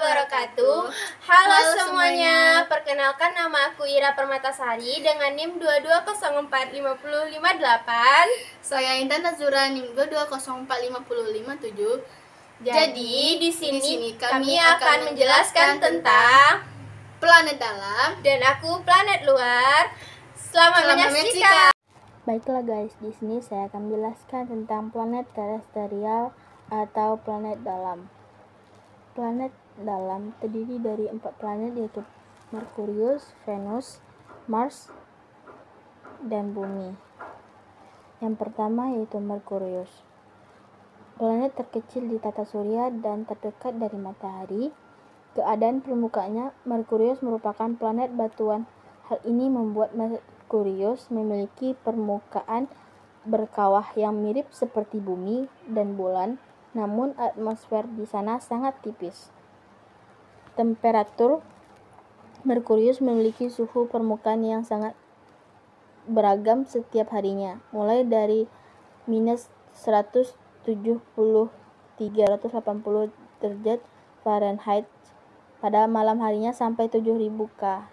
wabarakatuh. Halo semuanya, perkenalkan nama aku Ira Permatasari dengan NIM 2204558. Saya Intan Nazura NIM 2204557. Jadi di sini kami akan menjelaskan tentang planet dalam dan aku planet luar. Selamat menyaksikan. Baiklah guys, di sini saya akan menjelaskan tentang planet terestrial atau planet dalam. Planet dalam terdiri dari 4 planet, yaitu Merkurius, Venus, Mars, dan Bumi. Yang pertama yaitu Merkurius. Planet terkecil di tata surya dan terdekat dari matahari. Keadaan permukaannya, Merkurius merupakan planet batuan. Hal ini membuat Merkurius memiliki permukaan berkawah yang mirip seperti bumi dan bulan, namun atmosfer di sana sangat tipis. Temperatur Merkurius memiliki suhu permukaan yang sangat beragam setiap harinya, mulai dari minus 170 380 derajat Fahrenheit pada malam harinya sampai 7000 K.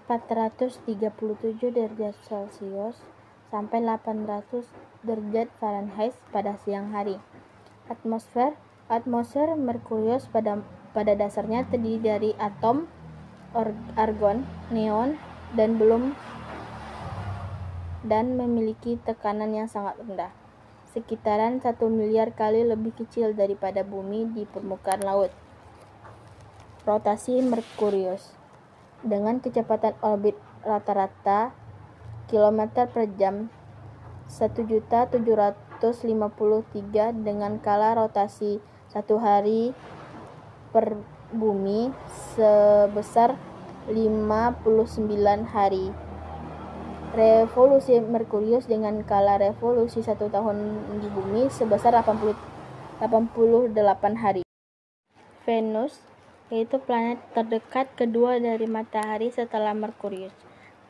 437 derajat Celcius sampai 800 derajat Fahrenheit pada siang hari. Atmosfer Merkurius pada dasarnya terdiri dari atom argon, neon, dan memiliki tekanan yang sangat rendah, sekitaran 1 miliar kali lebih kecil daripada bumi di permukaan laut. Rotasi Merkurius dengan kecepatan orbit rata-rata km per jam 1.753 dengan kala rotasi 1 hari per bumi sebesar 59 hari. Revolusi Merkurius dengan kala revolusi 1 tahun di bumi sebesar 88 hari. Venus yaitu planet terdekat kedua dari matahari setelah Merkurius.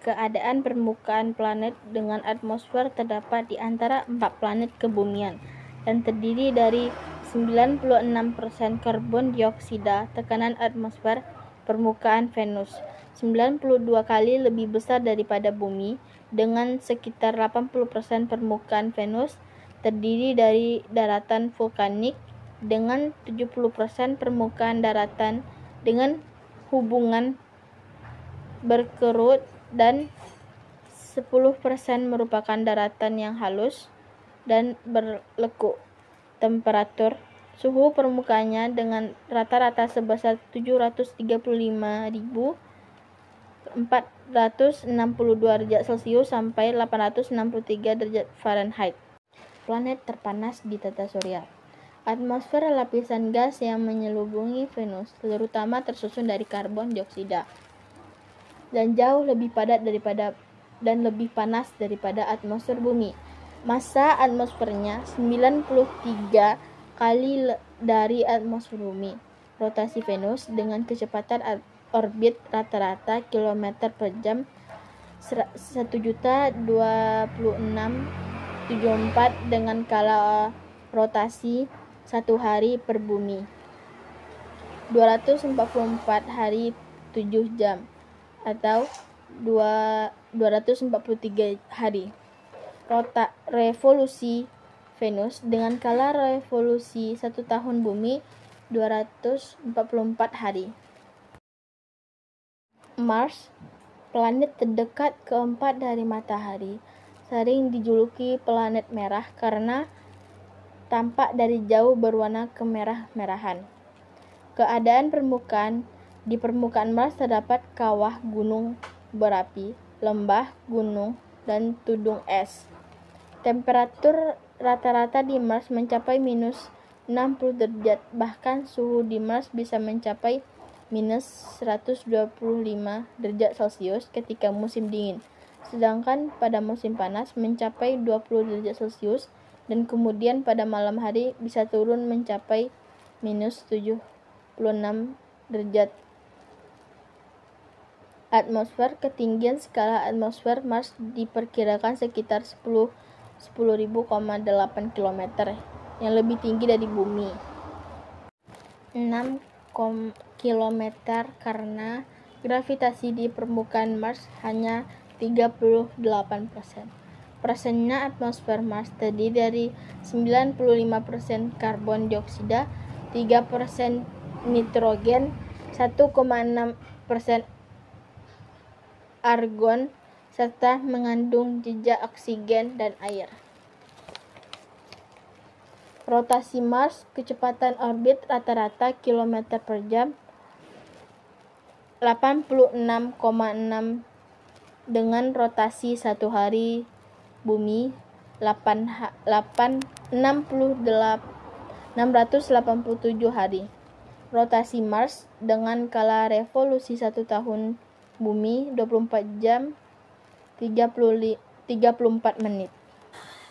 Keadaan permukaan planet dengan atmosfer terdapat di antara 4 planet kebumian dan terdiri dari 96% karbon dioksida. Tekanan atmosfer permukaan Venus 92 kali lebih besar daripada bumi, dengan sekitar 80% permukaan Venus terdiri dari daratan vulkanik, dengan 70% permukaan daratan dengan hubungan berkerut dan 10% merupakan daratan yang halus dan berlekuk. Temperatur suhu permukaannya dengan rata-rata sebesar 735.462 derajat Celcius sampai 863 derajat Fahrenheit. Planet terpanas di tata surya. Atmosfer lapisan gas yang menyelubungi Venus terutama tersusun dari karbon dioksida dan jauh lebih padat dan lebih panas daripada atmosfer bumi. Massa atmosfernya 93 kali dari atmosfer bumi. Rotasi Venus dengan kecepatan orbit rata-rata km per jam 1.026.74 dengan kala rotasi 1 hari per bumi 244 hari 7 jam atau 243 hari. Revolusi Venus dengan kala revolusi 1 tahun bumi 244 hari. Mars, planet terdekat keempat dari matahari, sering dijuluki planet merah karena tampak dari jauh berwarna kemerah-merahan. Keadaan permukaan di permukaan Mars terdapat kawah gunung berapi, lembah, gunung, dan tudung es. Temperatur rata-rata di Mars mencapai minus 60 derajat, bahkan suhu di Mars bisa mencapai minus 125 derajat Celcius ketika musim dingin, sedangkan pada musim panas mencapai 20 derajat Celcius dan kemudian pada malam hari bisa turun mencapai minus 76 derajat. Atmosfer ketinggian skala atmosfer Mars diperkirakan sekitar 10.000,8 km. yang lebih tinggi dari bumi. 6 km karena gravitasi di permukaan Mars hanya 38%. Persennya atmosfer Mars terdiri dari 95% karbon dioksida, 3% nitrogen, 1,6% argon, serta mengandung jejak oksigen dan air. Rotasi Mars, kecepatan orbit rata-rata km per jam 86,6 dengan rotasi satu hari bumi 687 hari. Rotasi Mars dengan kala revolusi 1 tahun bumi 24 jam 34 menit.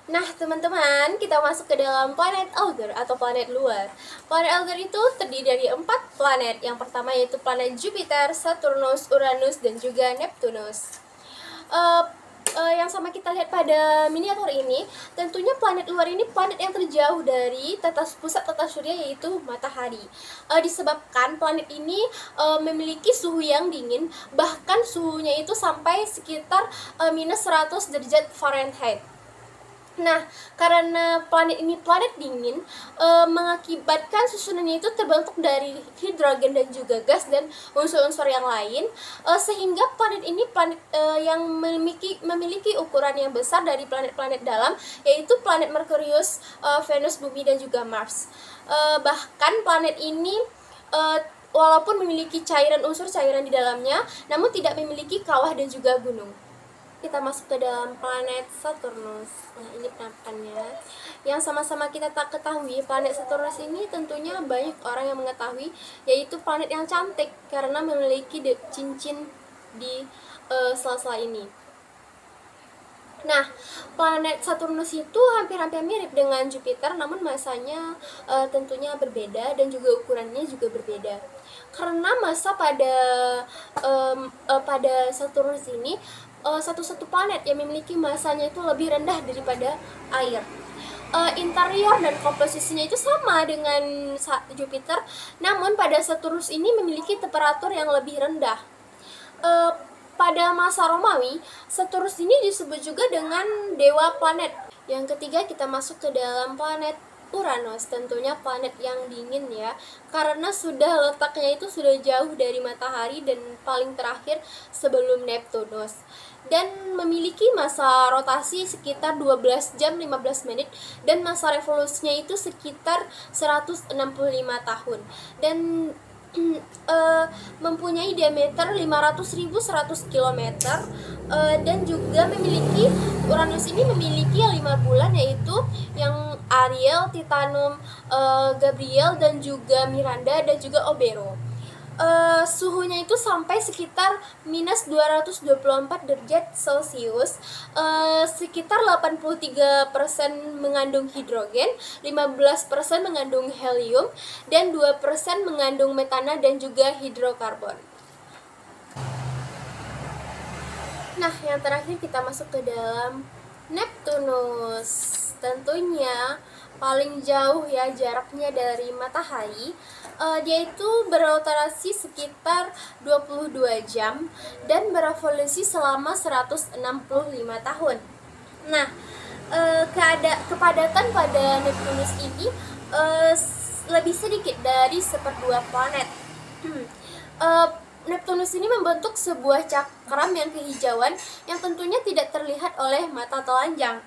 Nah, teman-teman, kita masuk ke dalam planet Alger atau planet luar. Planet Alger itu terdiri dari 4 planet. Yang pertama yaitu planet Jupiter, Saturnus, Uranus, dan juga Neptunus. Yang sama kita lihat pada miniatur ini, tentunya planet luar ini planet yang terjauh dari pusat tata surya, yaitu matahari. Disebabkan planet ini memiliki suhu yang dingin, bahkan suhunya itu sampai sekitar minus 100 derajat Fahrenheit. Nah, karena planet ini planet dingin, mengakibatkan susunannya itu terbentuk dari hidrogen dan juga gas dan unsur-unsur yang lain, sehingga planet ini planet yang memiliki ukuran yang besar dari planet-planet dalam, yaitu planet Merkurius, Venus, Bumi, dan juga Mars. Bahkan planet ini walaupun memiliki unsur cairan di dalamnya, namun tidak memiliki kawah dan juga gunung. Kita masuk ke dalam planet Saturnus. Nah, ini penampakannya. Yang sama-sama kita tak ketahui, planet Saturnus ini tentunya banyak orang yang mengetahui, yaitu planet yang cantik karena memiliki cincin di sela-sela ini. Nah, planet Saturnus itu hampir-hampir mirip dengan Jupiter, namun masanya tentunya berbeda dan juga ukurannya juga berbeda. Karena massa pada Saturnus ini satu-satu planet yang memiliki massanya itu lebih rendah daripada air. Interior dan komposisinya itu sama dengan Jupiter, namun pada Saturnus ini memiliki temperatur yang lebih rendah. Pada masa Romawi, Saturnus ini disebut juga dengan dewa planet. Yang ketiga, kita masuk ke dalam planet Uranus, tentunya planet yang dingin ya, karena letaknya itu sudah jauh dari matahari dan paling terakhir sebelum Neptunus, dan memiliki masa rotasi sekitar 12 jam 15 menit dan masa revolusinya itu sekitar 165 tahun, dan mempunyai diameter 500.100 km, dan juga Uranus ini memiliki 5 bulan, yaitu yang Ariel, Titanum, Gabriel, dan juga Miranda, dan juga Obero. Suhunya itu sampai sekitar minus 224 derajat Celcius, sekitar 83% mengandung hidrogen, 15% mengandung helium, dan 2% mengandung metana dan juga hidrokarbon. Nah, yang terakhir kita masuk ke dalam Neptunus. Tentunya paling jauh ya jaraknya dari matahari. Dia itu berotasi sekitar 22 jam dan berevolusi selama 165 tahun. Nah, kepadatan pada Neptunus ini lebih sedikit dari 1/2 planet. Neptunus ini membentuk sebuah cakram yang kehijauan yang tentunya tidak terlihat oleh mata telanjang.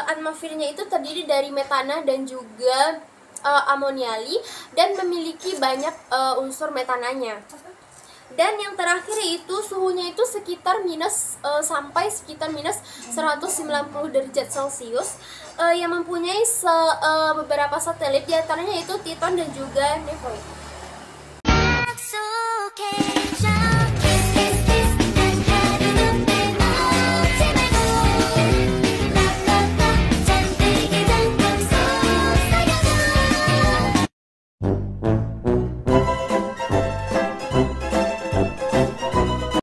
Atmosfernya itu terdiri dari metana dan juga amoniali dan memiliki banyak unsur metananya. Dan yang terakhir itu suhunya itu sekitar sampai sekitar minus 190 derajat Celcius, yang mempunyai beberapa satelit, diantaranya itu Titan dan juga Nephoi.